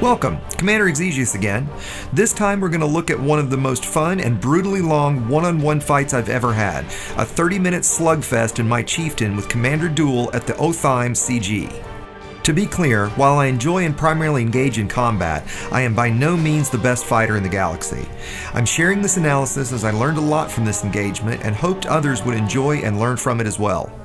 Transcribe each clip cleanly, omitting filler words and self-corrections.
Welcome, Commander Exegius again. This time we're going to look at one of the most fun and brutally long one-on-one fights I've ever had, a 30-minute slugfest in my Chieftain with Commander Duol at the Otheim CG. To be clear, while I enjoy and primarily engage in combat, I am by no means the best fighter in the galaxy. I'm sharing this analysis as I learned a lot from this engagement and hoped others would enjoy and learn from it as well.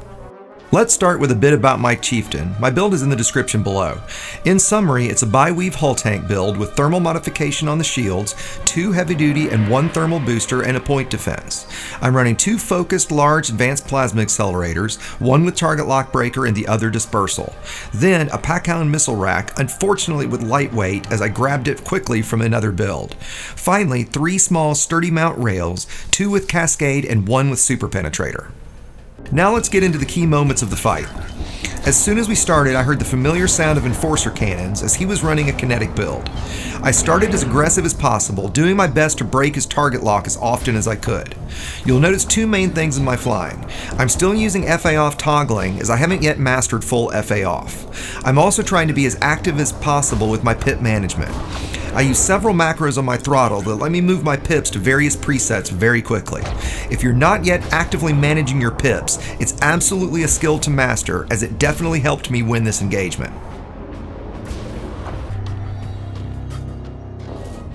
Let's start with a bit about my Chieftain. My build is in the description below. In summary, it's a bi-weave hull tank build with thermal modification on the shields, 2 heavy duty and 1 thermal booster, and a point defense. I'm running 2 focused large advanced plasma accelerators, one with target lock breaker and the other dispersal. Then a pack-hound missile rack, unfortunately with lightweight as I grabbed it quickly from another build. Finally, 3 small sturdy mount rails, 2 with cascade and 1 with super penetrator. Now let's get into the key moments of the fight. As soon as we started, I heard the familiar sound of Enforcer cannons as he was running a kinetic build. I started as aggressive as possible, doing my best to break his target lock as often as I could. You'll notice 2 main things in my flying. I'm still using FA off toggling as I haven't yet mastered full FA off. I'm also trying to be as active as possible with my pip management. I use several macros on my throttle that let me move my pips to various presets very quickly. If you're not yet actively managing your pips, it's absolutely a skill to master, as it definitely helped me win this engagement.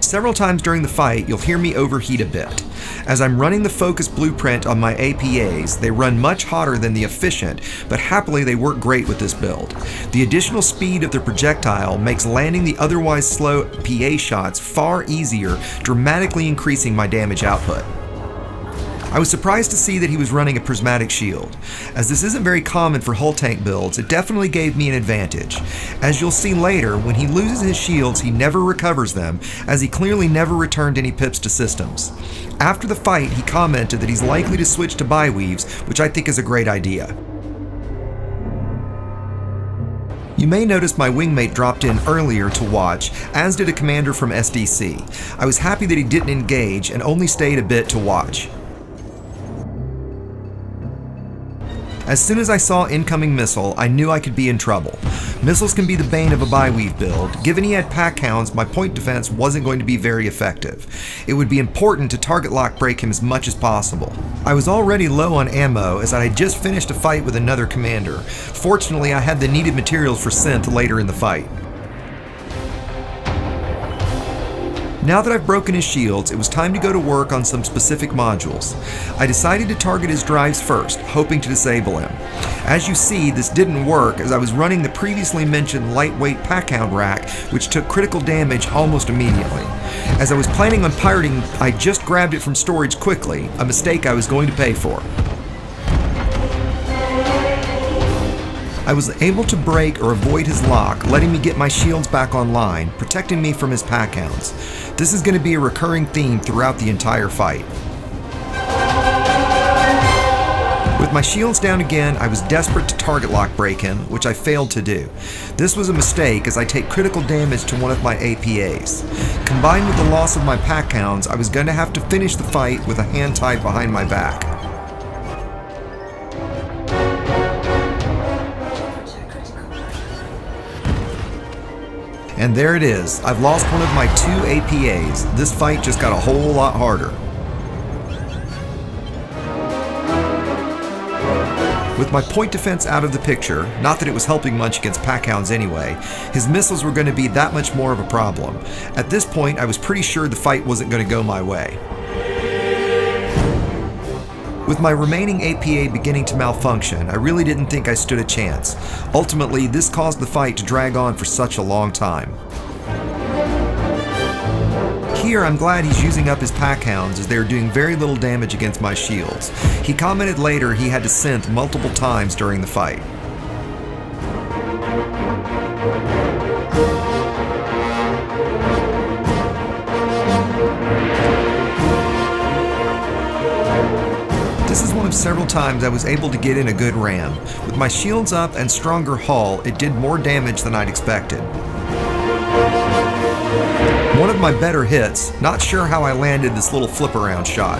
Several times during the fight, you'll hear me overheat a bit. As I'm running the focus blueprint on my APAs, they run much hotter than the efficient, but happily they work great with this build. The additional speed of the projectile makes landing the otherwise slow PA shots far easier, dramatically increasing my damage output. I was surprised to see that he was running a prismatic shield. As this isn't very common for hull tank builds, it definitely gave me an advantage. As you'll see later, when he loses his shields, he never recovers them, as he clearly never returned any pips to systems. After the fight, he commented that he's likely to switch to bi-weaves, which I think is a great idea. You may notice my wingmate dropped in earlier to watch, as did a commander from SDC. I was happy that he didn't engage and only stayed a bit to watch. As soon as I saw incoming missile, I knew I could be in trouble. Missiles can be the bane of a bi-weave build. Given he had pack hounds, my point defense wasn't going to be very effective. It would be important to target lock break him as much as possible. I was already low on ammo as I had just finished a fight with another commander. Fortunately, I had the needed materials for synth later in the fight. Now that I've broken his shields, it was time to go to work on some specific modules. I decided to target his drives first, hoping to disable him. As you see, this didn't work as I was running the previously mentioned lightweight pack-hound rack, which took critical damage almost immediately. As I was planning on pirating, I just grabbed it from storage quickly, a mistake I was going to pay for. I was able to break or avoid his lock, letting me get my shields back online, protecting me from his pack-hounds. This is going to be a recurring theme throughout the entire fight. With my shields down again, I was desperate to target lock break him, which I failed to do. This was a mistake as I take critical damage to one of my APAs. Combined with the loss of my pack-hounds, I was going to have to finish the fight with a hand tied behind my back. And there it is. I've lost one of my 2 APAs. This fight just got a whole lot harder. With my point defense out of the picture, not that it was helping much against pack-hounds anyway, his missiles were going to be that much more of a problem. At this point, I was pretty sure the fight wasn't going to go my way. With my remaining APA beginning to malfunction, I really didn't think I stood a chance. Ultimately, this caused the fight to drag on for such a long time. Here, I'm glad he's using up his pack-hounds as they are doing very little damage against my shields. He commented later he had to synth multiple times during the fight. This is one of several times I was able to get in a good ram. With my shields up and stronger hull, it did more damage than I'd expected. One of my better hits, not sure how I landed this little flip around shot.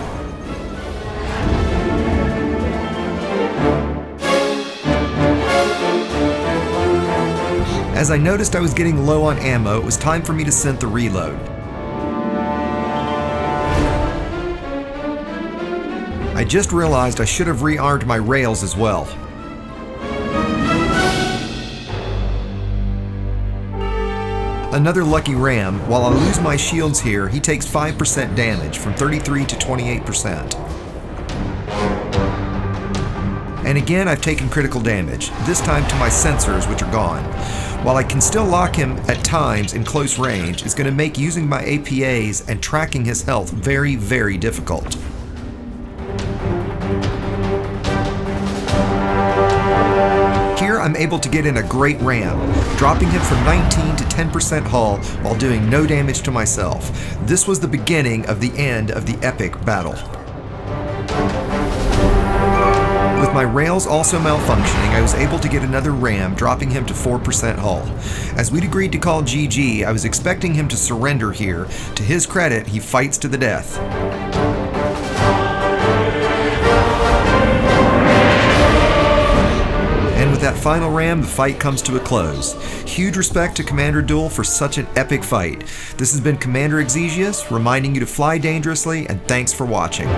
As I noticed I was getting low on ammo, it was time for me to synth the reload. I just realized I should have rearmed my rails as well. Another lucky ram. While I lose my shields here, he takes 5% damage, from 33 to 28%. And again, I've taken critical damage, this time to my sensors, which are gone. While I can still lock him at times in close range, it's going to make using my APAs and tracking his health very, very difficult. Here I'm able to get in a great ram, dropping him from 19 to 10% hull while doing no damage to myself. This was the beginning of the end of the epic battle. With my rails also malfunctioning, I was able to get another ram, dropping him to 4% hull. As we'd agreed to call GG, I was expecting him to surrender here. To his credit, he fights to the death. And with that final ram, the fight comes to a close. Huge respect to Commander Duol for such an epic fight. This has been Commander Exegius, reminding you to fly dangerously, and thanks for watching.